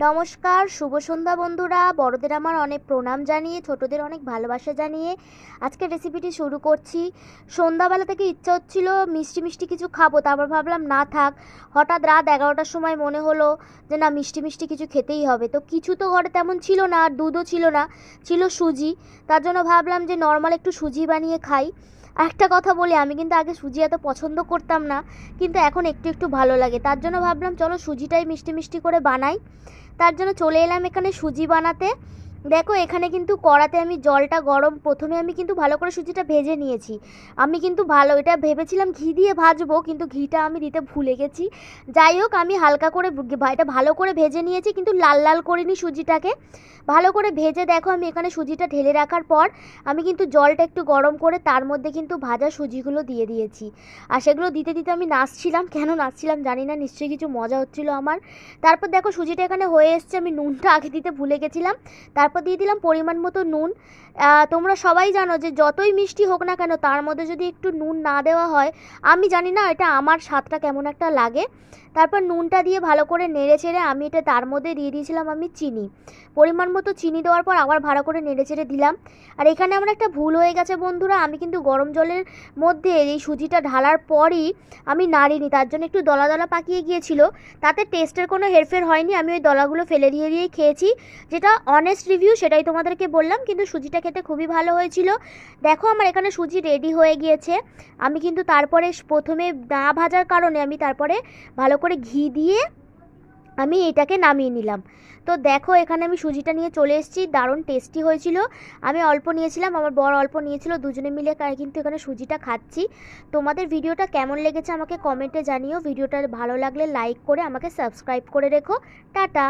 নমস্কার, শুভ সন্ধ্যা বন্ধুরা। বড়দের আমার অনেক প্রণাম জানিয়ে, ছোটদের অনেক ভালোবাসা জানিয়ে আজকের রেসিপিটি শুরু করছি। সন্ধ্যাবেলা থেকে ইচ্ছা হচ্ছিল মিষ্টি মিষ্টি কিছু খাবো, তারপর ভাবলাম না থাক। হঠাৎ রাত 11টার সময় মনে হলো যে না, মিষ্টি মিষ্টি কিছু খেতেই হবে। তো কিছু তো ঘরে তেমন ছিল না, আর দুধও ছিল না, ছিল সুজি। তার জন্য ভাবলাম যে নর্মাল একটু সুজি বানিয়ে খাই। একটা কথা বলি, আমি কিন্তু আগে সুজি এত পছন্দ করতাম না, কিন্তু এখন একটু একটু ভালো লাগে। তার জন্য ভাবলাম চলো সুজিটাই মিষ্টি মিষ্টি করে বানাই। তার জন্য চলে এলাম এখানে সুজি বানাতে। দেখো এখানে কিন্তু কড়াতে আমি জলটা গরম, প্রথমে আমি কিন্তু ভালো করে সুজিটা ভেজে নিয়েছি। আমি কিন্তু এটা ভেবেছিলাম ঘি দিয়ে ভাজবো, কিন্তু ঘিটা আমি দিতে ভুলে গেছি। যাই হোক, আমি হালকা করে এটা ভালো করে ভেজে নিয়েছি, কিন্তু লাল লাল করিনি সুজিটাকে। ভালো করে ভেজে দেখো আমি এখানে সুজিটা ঢেলে রাখার পর আমি কিন্তু জলটা একটু গরম করে তার মধ্যে কিন্তু ভাজা সুজিগুলো দিয়ে দিয়েছি। আর সেগুলো দিতে দিতে আমি নাচছিলাম, কেন নাচছিলাম জানি না, নিশ্চয়ই কিছু মজা হচ্ছিলো আমার। তারপর দেখো সুজিটা এখানে হয়ে এসছে, আমি নুনটা আগে দিতে ভুলে গেছিলাম। তারপর দিয়ে দিলাম পরিমাণ মতো নুন। তোমরা সবাই জানো যে যতই মিষ্টি হোক না কেন, তার মধ্যে যদি একটু নুন না দেওয়া হয়, আমি জানি না এটা আমার স্বাদটা কেমন একটা লাগে। তারপর নুনটা দিয়ে ভালো করে নেড়ে চেড়ে আমি এটা তার মধ্যে দিয়ে দিয়েছিলাম আমি চিনি। পরিমাণ মতো চিনি দেওয়ার পর আবার ভালো করে নেড়ে চেড়ে দিলাম। আর এখানে আমার একটা ভুল হয়ে গেছে বন্ধুরা, আমি কিন্তু গরম জলের মধ্যে এই সুজিটা ঢালার পরই আমি নাড়িনি, তার জন্য একটু দলা দলা পাকিয়ে গিয়েছিল। তাতে টেস্টের কোনো হেরফের হয়নি, আমি ওই দলাগুলো ফেলে দিয়েই খেয়েছি। যেটা অনেস্ট রিভিউ, সেটাই তোমাদেরকে বললাম, কিন্তু সুজিটা খেতে খুবই ভালো হয়েছিল। দেখো আমার এখানে সুজি রেডি হয়ে গিয়েছে। আমি কিন্তু তারপরে প্রথমে না ভাজার কারণে আমি তারপরে ভালো করে ঘি দিয়ে আমি এটাকে নামিয়ে নিলাম। তো দেখো এখানে আমি সুজিটা নিয়ে চলে এসেছি, দারুণ টেস্টি হয়েছিল। আমি অল্প নিয়েছিলাম, আমার বর অল্প নিয়েছিল, দুজনে মিলে কিন্তু এখানে সুজিটা খাচ্ছি। তোমাদের ভিডিওটা কেমন লেগেছে আমাকে কমেন্টে জানিও। ভিডিওটা ভালো লাগলে লাইক করে আমাকে সাবস্ক্রাইব করে রেখো। টাটা।